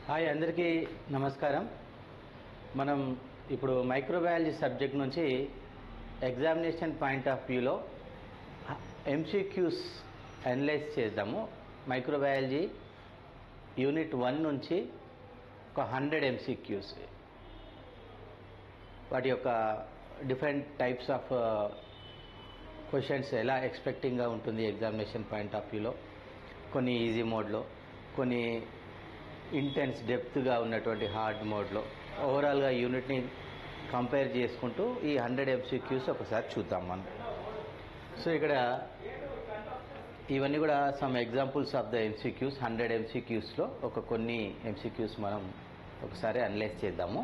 Hi అందరికీ నమస్కారం. మనం ఇప్పుడు మైక్రోబయాలజీ సబ్జెక్ట్ నుంచి ఎగ్జామినేషన్ పాయింట్ ఆఫ్ వ్యూలో ఎంసీక్యూస్ అనలైజ్ చేద్దాము. మైక్రోబయాలజీ యూనిట్ 1 నుంచి ఒక 100 ఎంసీక్యూస్, వాటి యొక్క డిఫరెంట్ టైప్స్ ఆఫ్ క్వశ్చన్స్ ఎలా ఎక్స్పెక్టింగ్గా ఉంటుంది ఎగ్జామినేషన్ పాయింట్ ఆఫ్ వ్యూలో, కొన్ని ఈజీ మోడ్లో, కొన్ని ఇంటెన్స్ డెప్త్గా ఉన్నటువంటి హార్డ్ మోడ్లో, ఓవరాల్గా యూనిట్ని కంపేర్ చేసుకుంటూ ఈ 100 ఎంసీక్యూస్ ఒకసారి చూద్దాం మనం. సో ఇక్కడ ఇవన్నీ కూడా some examples of the MCQs. 100 ఎంసీక్యూస్లో కొన్ని ఎంసీక్యూస్ మనం ఒకసారి అనలైజ్ చేద్దాము.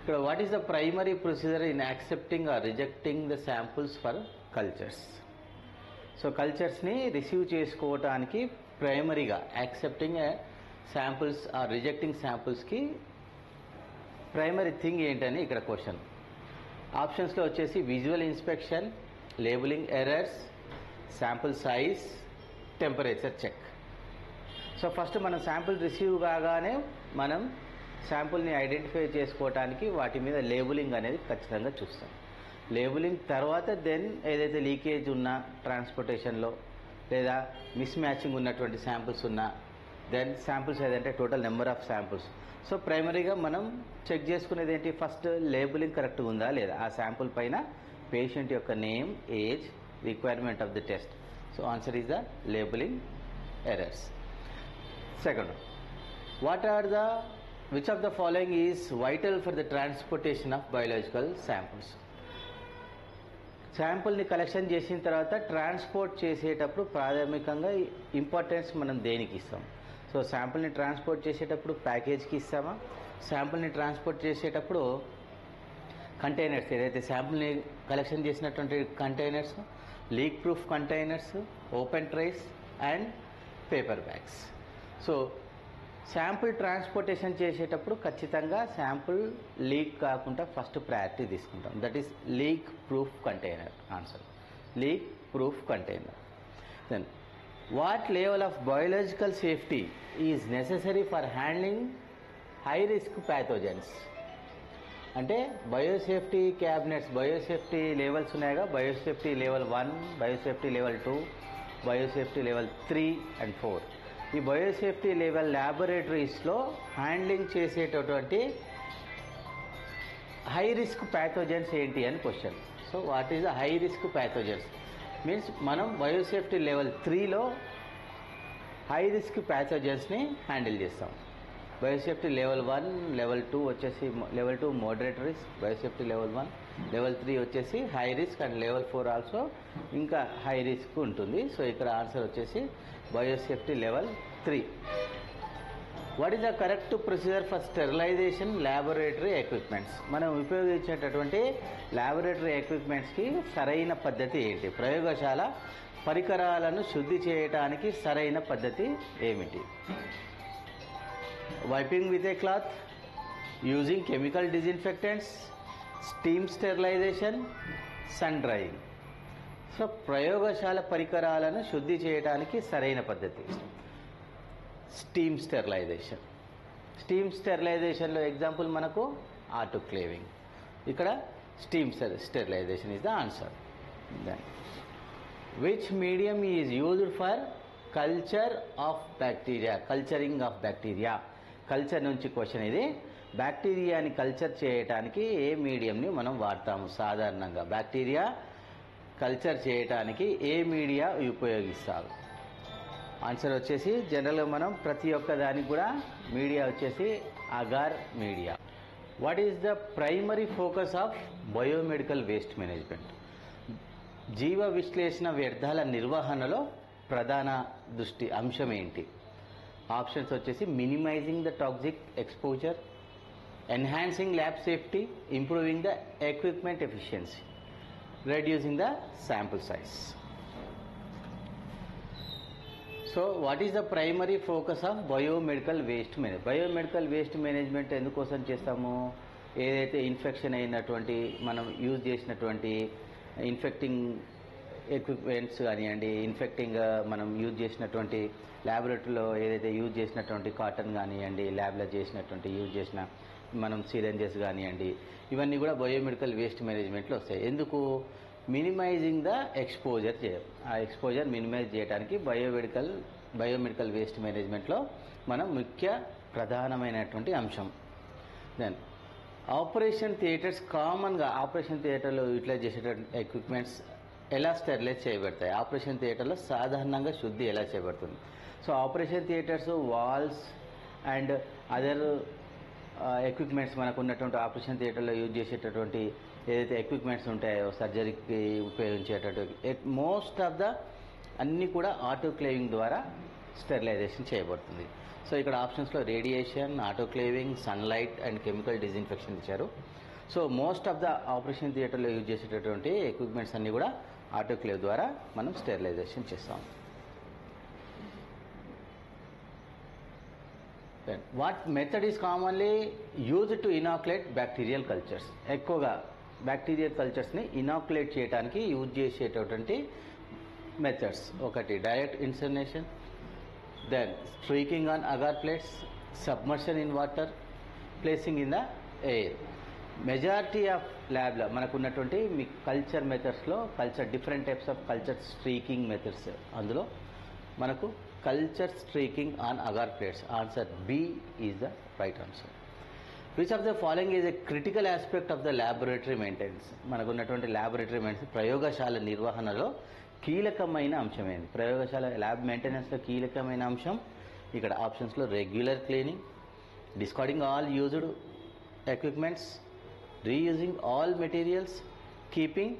ఇక్కడ what is the primary procedure in accepting or rejecting the samples for cultures. So కల్చర్స్ని రిసీవ్ చేసుకోవటానికి ప్రైమరీగా యాక్సెప్టింగ్ శాంపుల్స్ ఆర్ రిజెక్టింగ్ శాంపుల్స్కి ప్రైమరీ థింగ్ ఏంటని ఇక్కడ క్వశ్చన్. ఆప్షన్స్లో వచ్చేసి visual inspection, labelling errors, sample size, temperature check. So first మనం sample receive కాగానే మనం శాంపుల్ని ఐడెంటిఫై చేసుకోవటానికి వాటి మీద లేబులింగ్ అనేది ఖచ్చితంగా చూస్తాం. లేబులింగ్ తర్వాత దెన్ ఏదైతే లీకేజ్ ఉన్నా ట్రాన్స్పోర్టేషన్లో లేదా మిస్ మ్యాచింగ్ ఉన్నటువంటి శాంపుల్స్ ఉన్నా, దెన్ శాంపుల్స్ ఏదంటే total number of samples. So ప్రైమరీగా మనం చెక్ చేసుకునేది ఏంటి, ఫస్ట్ లేబులింగ్ కరెక్ట్గా ఉందా లేదా, ఆ శాంపుల్ పైన పేషెంట్ యొక్క name, age, requirement of the test. So answer is the labelling errors. Second, which of the following is vital for the transportation of biological samples. శాంపుల్ని కలెక్షన్ చేసిన తర్వాత ట్రాన్స్పోర్ట్ చేసేటప్పుడు ప్రాథమికంగా ఇంపార్టెన్స్ మనం దేనికి ఇస్తాం? సో శాంపుల్ని ట్రాన్స్పోర్ట్ చేసేటప్పుడు ప్యాకేజ్కి ఇస్తామా, శాంపుల్ని ట్రాన్స్పోర్ట్ చేసేటప్పుడు కంటైనర్స్, ఏదైతే శాంపుల్ని కలెక్షన్ చేసినటువంటి containers, leak proof containers, open trays and paper bags. So sample transportation చేసేటప్పుడు ఖచ్చితంగా శాంపుల్ లీక్ కాకుండా ఫస్ట్ ప్రయారిటీ తీసుకుంటాం. That is leak proof container. Answer leak proof container. Then what level of biological safety is necessary for handling high risk pathogens. అంటే biosafety cabinets, biosafety levels ఉన్నాయిగా, biosafety level 1, biosafety level 2, biosafety level 3 and 4. ఈ biosafety level ల్యాబొరేటరీస్లో handling చేసేటటువంటి high risk pathogens ఏంటి అని question. So what is the high risk pathogens means మనం biosafety level 3లో high risk ప్యాథోజన్స్ని handle చేస్తాం. Biosafety level 1, level 2 వచ్చేసి level 2 moderate risk, biosafety level 1, level 3 వచ్చేసి high risk and level 4 also ఇంకా high risk ఉంటుంది. సో ఇక్కడ answer వచ్చేసి biosafety level 3. What is the correct procedure for sterilisation laboratory equipments. మనం ఉపయోగించేటటువంటి ల్యాబొరేటరీ ఎక్విప్మెంట్స్కి సరైన పద్ధతి ఏంటి? ప్రయోగశాల పరికరాలను శుద్ధి చేయడానికి సరైన పద్ధతి ఏమిటి? Wiping with a cloth, using chemical disinfectants, steam sterilisation, sun drying. So ప్రయోగశాల పరికరాలను శుద్ధి చేయడానికి సరైన పద్ధతి స్టీమ్ స్టెరిలైజేషన్. స్టీమ్ స్టెరిలైజేషన్లో ఎగ్జాంపుల్ మనకు ఆటోక్లేవింగ్. ఇక్కడ steam sterilisation is the answer. Then which medium is used for culture of bacteria, culturing of bacteria. Culture నుంచి క్వశ్చన్ ఇది. బ్యాక్టీరియాని కల్చర్ చేయడానికి ఏ మీడియంని మనం వాడతాము? సాధారణంగా బ్యాక్టీరియా కల్చర్ చేయడానికి ఏ మీడియా ఉపయోగిస్తారు? ఆన్సర్ వచ్చేసి జనరల్గా మనం ప్రతి ఒక్క దానికి కూడా మీడియా వచ్చేసి agar media. What is the primary focus of biomedical waste management. జీవ విశ్లేషణ వ్యర్థాల నిర్వహణలో ప్రధాన దృష్టి అంశం ఏంటి? ఆప్షన్స్ వచ్చేసి minimising the toxic exposure, enhancing lab safety, improving the equipment efficiency, reducing the sample size. So what is the primary focus of biomedical waste management. Biomedical waste management ఎందుకోసం చేస్తాము? ఏదైతే ఇన్ఫెక్షన్ అయినటువంటి మనం యూజ్ చేసినటువంటి infecting equipments కానివ్వండి, infecting మనం use చేసినటువంటి ల్యాబొరేటరీలో ఏదైతే యూజ్ చేసినటువంటి కాటన్ కానివ్వండి, ల్యాబ్లో యూజ్ చేసిన మనం సిరెంజెస్ కానివ్వండి, ఇవన్నీ కూడా బయోమెడికల్ వేస్ట్ మేనేజ్మెంట్లో వస్తాయి. ఎందుకు? మినిమైజింగ్ ద ఎక్స్పోజర్ చేయాలి. ఆ ఎక్స్పోజర్ మినిమైజ్ చేయడానికి బయోమెడికల్ వేస్ట్ మేనేజ్మెంట్లో మనం ముఖ్య ప్రధానమైనటువంటి అంశం. దెన్ ఆపరేషన్ థియేటర్స్, కామన్గా ఆపరేషన్ థియేటర్లో యూటిలైజ్ చేసేటువంటి ఎక్విప్మెంట్స్ ఎలా స్టెరిలైజ్ చేయబడతాయి? ఆపరేషన్ థియేటర్లో సాధారణంగా శుద్ధి ఎలా చేయబడుతుంది? So operation theatres walls and other equipments మనకు ఉన్నటువంటి ఆపరేషన్ థియేటర్లో యూజ్ చేసేటటువంటి ఏదైతే ఎక్విప్మెంట్స్ ఉంటాయో సర్జరీకి ఉపయోగించేటటువంటి మోస్ట్ ఆఫ్ ద అన్నీ కూడా ఆటోక్లేవింగ్ ద్వారా స్టెరిలైజేషన్ చేయబడుతుంది. సో ఇక్కడ ఆప్షన్స్లో radiation, autoclaving, sunlight and chemical disinfection ఇచ్చారు. So most of the operation థియేటర్లో యూజ్ చేసేటటువంటి ఎక్విప్మెంట్స్ అన్నీ కూడా ఆటోక్లేవ్ ద్వారా మనం స్టెరిలైజేషన్ చేస్తాం. What method is commonly use to inoculate bacterial cultures? ఎక్కువగా బ్యాక్టీరియల్ కల్చర్స్ని ఇనాక్యులేట్ చేయడానికి యూజ్ చేసేటటువంటి మెథడ్స్ ఒకటి direct incineration, then streaking on agar plates, submersion in water, placing in the air. Majority of ల్యాబ్లో మనకు ఉన్నటువంటి మీ కల్చర్ మెథడ్స్లో different types of culture streaking methods, అందులో మనకు culture streaking on agar plates. Answer B is the right answer. Which of the following is a critical aspect of the laboratory maintenance? మనకు ఉన్నటువంటి laboratory maintenance, ప్రయోగశాల నిర్వహణలో కీలకమైన అంశం ఏంటి? ప్రయోగశాల ల్యాబ్ మెయింటెనెన్స్లో కీలకమైన అంశం ఇక్కడ ఆప్షన్స్లో regular cleaning, discarding all used equipments, reusing all materials, keeping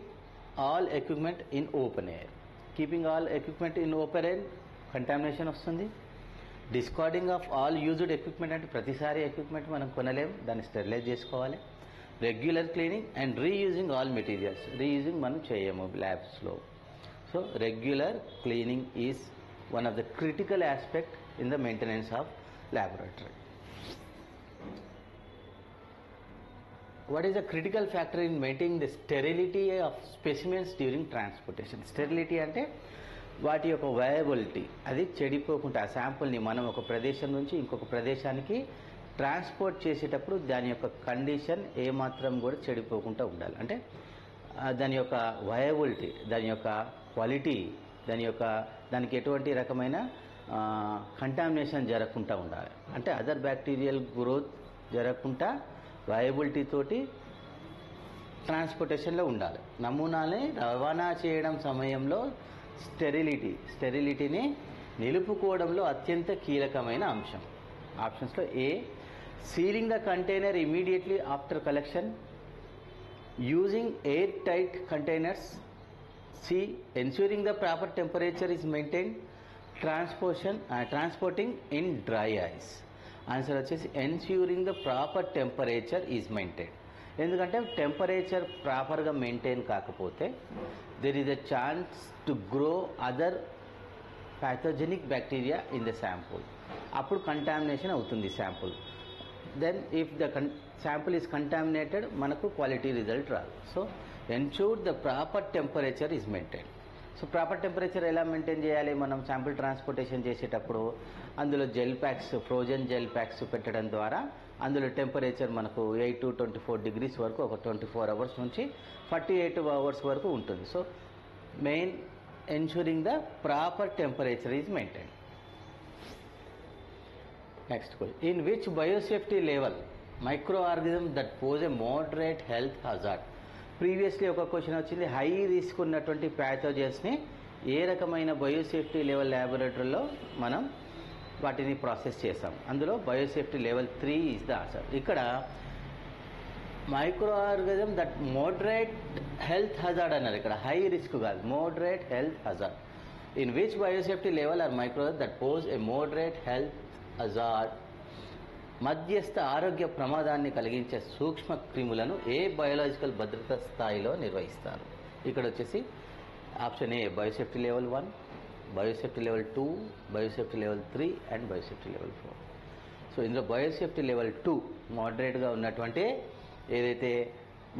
all equipment in open air. Keeping all equipment in open air contamination వస్తుంది. Discarding of all used equipment అంటే ప్రతిసారి ఎక్విప్మెంట్ మనం కొనలేము, దాన్ని స్టెరిలైజ్ చేసుకోవాలి. Regular cleaning and reusing all materials. Reusing మనం చేయము ల్యాబ్స్లో. So regular cleaning is one of the critical aspect in the maintenance of laboratory. What is a critical factor in maintaining the sterility of specimens during transportation? Sterility అంటే వాటి యొక్క viability, అది చెడిపోకుండా ఆ శాంపుల్ని మనం ఒక ప్రదేశం నుంచి ఇంకొక ప్రదేశానికి ట్రాన్స్పోర్ట్ చేసేటప్పుడు దాని యొక్క కండిషన్ ఏమాత్రం కూడా చెడిపోకుండా ఉండాలి. అంటే దాని యొక్క వయబిలిటీ, దాని యొక్క క్వాలిటీ, దానికి ఎటువంటి రకమైన కంటామినేషన్ జరగకుండా ఉండాలి. అంటే అదర్ బ్యాక్టీరియల్ గ్రోత్ జరగకుండా వయబిలిటీ తోటి ట్రాన్స్పోర్టేషన్లో ఉండాలి. నమూనాని రవాణా చేయడం సమయంలో స్టెరిలిటీని నిలుపుకోవడంలో అత్యంత కీలకమైన అంశం. ఆప్షన్స్లో A sealing the container immediately after collection, using air tight containers, C ensuring the proper temperature is maintain, transporting in dry ice. Answer వచ్చేసి ensuring the proper temperature is maintain. ఎందుకంటే టెంపరేచర్ ప్రాపర్గా మెయింటైన్ కాకపోతే there is a chance to grow other pathogenic bacteria in the sample. అప్పుడు contamination అవుతుంది sample. Then if the sample is contaminated మనకు quality result రాదు. So ensure the proper temperature is maintain. So proper temperature ఎలా maintain చేయాలి? మనం sample transportation చేసేటప్పుడు అందులో gel packs, frozen gel packs పెట్టడం ద్వారా అందులో టెంపరేచర్ మనకు 8 to 24 degrees వరకు ఒక 24 hours నుంచి 48 hours వరకు ఉంటుంది. So main ensuring the proper temperature is maintain. Next question, in which biosafety level micro organism that pose a moderate health hazard? Previously ఒక క్వశ్చన్ వచ్చింది, హై రిస్క్ ఉన్నటువంటి ప్యాథోజన్స్ని ఏ రకమైన బయోసేఫ్టీ లెవెల్ ల్యాబొరేటరీలో మనం వాటిని ప్రాసెస్ చేస్తాం. అందులో biosafety level 3 is the answer. ఇక్కడ micro organism that moderate health hazard అన్నారు. ఇక్కడ హై రిస్క్ కాదు, moderate health hazard. In which biosafety level or micro that pose a moderate health hazard? మధ్యస్థ ఆరోగ్య ప్రమాదాన్ని కలిగించే సూక్ష్మ క్రిములను ఏ బయోలాజికల్ భద్రతా స్థాయిలో నిర్వహిస్తారు? ఇక్కడ వచ్చేసి option A biosafety level 1, biosafety level 2, biosafety level 3 and biosafety level 4. So ఇందులో బయోసేఫ్టీ లెవెల్ 2 మోడరేట్గా ఉన్నటువంటి, ఏదైతే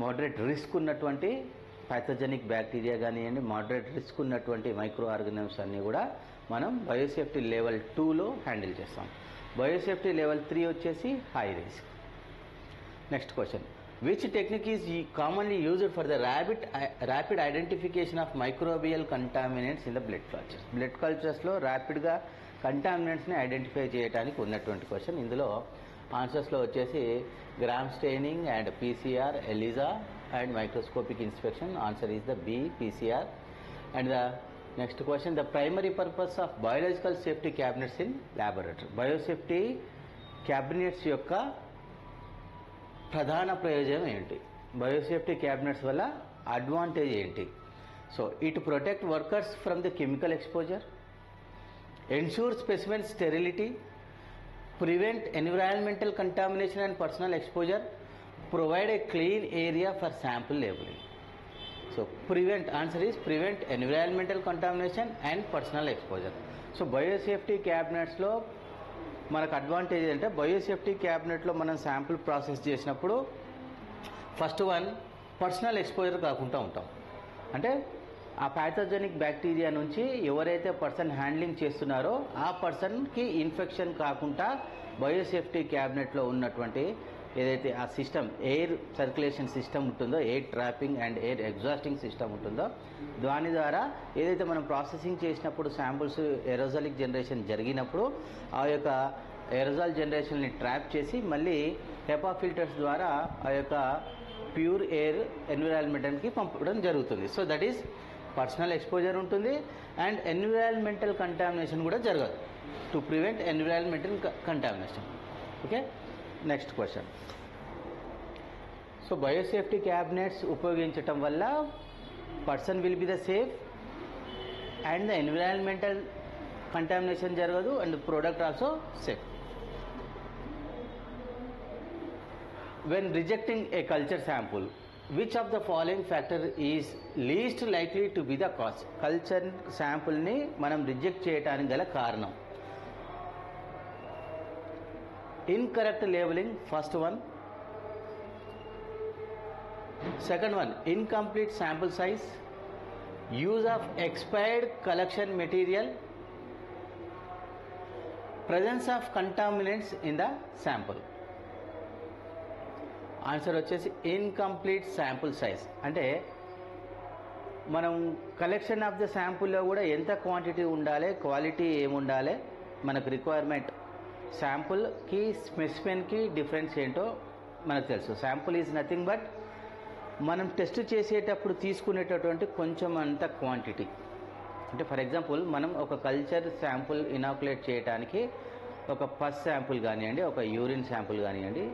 మోడరేట్ రిస్క్ ఉన్నటువంటి ప్యాథోజెనిక్ బ్యాక్టీరియా కానివ్వండి, మోడరేట్ రిస్క్ ఉన్నటువంటి మైక్రో ఆర్గానిజమ్స్ అన్నీ కూడా మనం బయోసేఫ్టీ లెవెల్ 2లో హ్యాండిల్ చేస్తాం. బయోసేఫ్టీ లెవెల్ 3 వచ్చేసి high risk. Next question, which technique is commonly used for the rapid identification of microbial contaminants in the blood cultures? Blood కల్చర్స్లో ర్యాపిడ్గా కంటామినెంట్స్ని ఐడెంటిఫై చేయడానికి ఉన్నటువంటి క్వశ్చన్. ఇందులో ఆన్సర్స్లో వచ్చేసి gram staining and PCR, ELISA and microscopic inspection. Answer is the B, PCR. And the next question, the primary purpose of biological safety cabinets in laboratory? Biosafety cabinets యొక్క ప్రధాన ప్రయోజనం ఏంటి? బయోసేఫ్టీ క్యాబినెట్స్ వల్ల advantage ఏంటి? So it protect workers from the chemical exposure, ensure specimen sterility, prevent environmental contamination and personal exposure, provide a clean area for sample labeling. So prevent, answer is prevent environmental contamination and personal exposure. So biosafety cabinets లో మనకు advantage అంటే biosafety క్యాబినెట్లో మనం sample process చేసినప్పుడు first one personal exposure కాకుండా ఉంటాం. అంటే ఆ ప్యాథోజెనిక్ బ్యాక్టీరియా నుంచి ఎవరైతే పర్సన్ హ్యాండ్లింగ్ చేస్తున్నారో ఆ పర్సన్కి ఇన్ఫెక్షన్ కాకుండా బయోసేఫ్టీ క్యాబినెట్లో ఉన్నటువంటి ఏదైతే ఆ సిస్టమ్, ఎయిర్ సర్క్యులేషన్ సిస్టమ్ ఉంటుందో, air trapping and air exhausting system ఉంటుందో, దాని ద్వారా ఏదైతే మనం ప్రాసెసింగ్ చేసినప్పుడు శాంపుల్స్ ఎరోజాలిక్ జనరేషన్ జరిగినప్పుడు ఆ యొక్క ఎరోజాల్ జనరేషన్ని ట్రాప్ చేసి మళ్ళీ హెపా ఫిల్టర్స్ ద్వారా ఆ యొక్క ప్యూర్ ఎయిర్ ఎన్విరాన్మెంట్కి పంపడం జరుగుతుంది. So that is personal exposure ఉంటుంది అండ్ ఎన్విరాన్మెంటల్ కంటామినేషన్ కూడా జరగదు, to prevent environmental contamination. Okay, next question. So biosafety cabinets ఉపయోగించటం వల్ల person will be the safe and the environmental contamination జరగదు and product also safe. When rejecting a culture sample, which of the following factor is least likely to be the cause? Culture శాంపుల్ని మనం reject చేయడానికి గల కారణం. Incorrect labelling, first one. Second one, incomplete sample size, use of expired collection material, presence of contaminants in the sample. Answer వచ్చేసి incomplete sample size. అంటే మనం collection of the శాంపుల్లో కూడా ఎంత క్వాంటిటీ ఉండాలి, క్వాలిటీ ఏముండాలి, మనకు రిక్వైర్మెంట్, శాంపుల్కి స్పెసిమెన్కి డిఫరెన్స్ ఏంటో మనకు తెలుసు. శాంపుల్ ఈజ్ నథింగ్ బట్ మనం టెస్ట్ చేసేటప్పుడు తీసుకునేటటువంటి కొంచెం అంత క్వాంటిటీ. అంటే ఫర్ ఎగ్జాంపుల్ మనం ఒక కల్చర్ శాంపుల్ ఇనాకులేట్ చేయడానికి ఒక పస్ శాంపుల్ కానివ్వండి, ఒక యూరిన్ శాంపుల్ కానివ్వండి,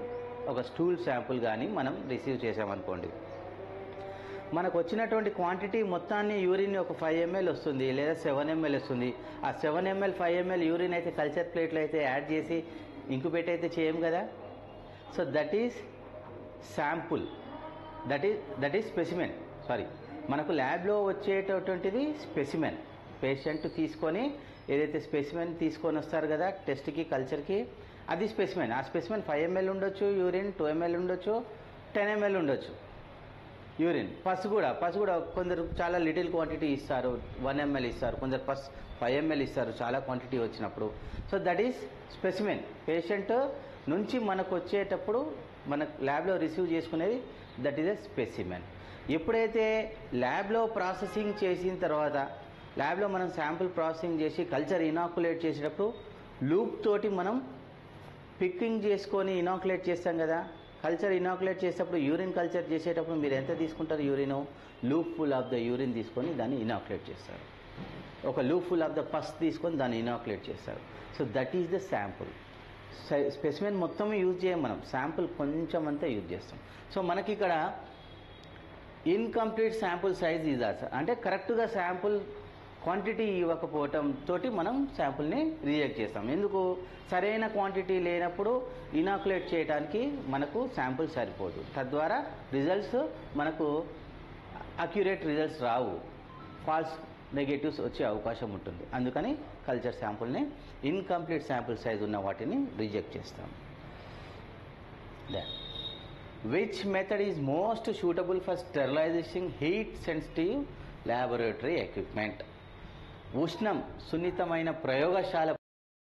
ఒక స్టూల్ శాంపుల్ కానీ మనం రిసీవ్ చేసామనుకోండి, మనకు వచ్చినటువంటి క్వాంటిటీ మొత్తాన్ని యూరిన్ ఒక 5 ml వస్తుంది లేదా 7 ml వస్తుంది. ఆ 7 ml 5 ml యూరిన్ అయితే కల్చర్ ప్లేట్లో అయితే యాడ్ చేసి ఇంక్యుబేట్ అయితే చేయం కదా. So that is sample, that is specimen. Sorry, మనకు ల్యాబ్లో వచ్చేటటువంటిది స్పెసిమెన్. పేషెంట్ తీసుకొని ఏదైతే స్పెసిమెన్ తీసుకొని వస్తారు కదా టెస్ట్కి, కల్చర్కి, అది స్పెసిమెన్. ఆ స్పెసిమెన్ 5 ml ఉండొచ్చు, యూరిన్ 2 ml ఉండొచ్చు, 10 ml ఉండొచ్చు యూరిన్. పస్ కూడా కొందరు చాలా లిటిల్ క్వాంటిటీ ఇస్తారు, 1 ml ఇస్తారు, కొందరు పస్ 5 ml ఇస్తారు చాలా క్వాంటిటీ వచ్చినప్పుడు. So that is specimen. Patient నుంచి మనకు వచ్చేటప్పుడు మన ల్యాబ్లో రిసీవ్ చేసుకునేది దట్ ఈస్ ఎ స్పెసిమెన్. ఎప్పుడైతే ల్యాబ్లో ప్రాసెసింగ్ చేసిన తర్వాత, ల్యాబ్లో మనం శాంపుల్ ప్రాసెసింగ్ చేసి కల్చర్ ఇనాకులేట్ చేసేటప్పుడు లూప్ తోటి మనం పిక్కింగ్ చేసుకొని ఇనాకులేట్ చేస్తాం కదా. కల్చర్ ఇనాకులేట్ చేసేటప్పుడు యూరిన్ కల్చర్ చేసేటప్పుడు మీరు ఎంత తీసుకుంటారు urine? Loop full of the urine తీసుకొని దాన్ని ఇనాకులేట్ చేస్తారు. ఒక లూప్ ఫుల్ ఆఫ్ ద పస్ తీసుకొని దాన్ని ఇనాకులేట్ చేస్తారు. So that is the sample. Specimen మొత్తం యూజ్ చేయం మనం, శాంపుల్ కొంచెం అంతా యూజ్ చేస్తాం. సో మనకి ఇక్కడ incomplete sample size is also, అంటే కరెక్ట్గా శాంపుల్ క్వాంటిటీ ఇవ్వకపోవటం తోటి మనం శాంపుల్ని రిజెక్ట్ చేస్తాం. ఎందుకు? సరైన క్వాంటిటీ లేనప్పుడు ఇనాకులేట్ చేయడానికి మనకు శాంపుల్ సరిపోదు, తద్వారా రిజల్ట్స్ మనకు అక్యురేట్ రిజల్ట్స్ రావు, ఫాల్స్ నెగటివ్స్ వచ్చే అవకాశం ఉంటుంది. అందుకని కల్చర్ శాంపుల్ని ఇన్కంప్లీట్ శాంపుల్ సైజ్ ఉన్న వాటిని రిజెక్ట్ చేస్తాం. Which method is most suitable for sterilising heat sensitive laboratory equipment. ఉష్ణం సున్నితమైన ప్రయోగశాల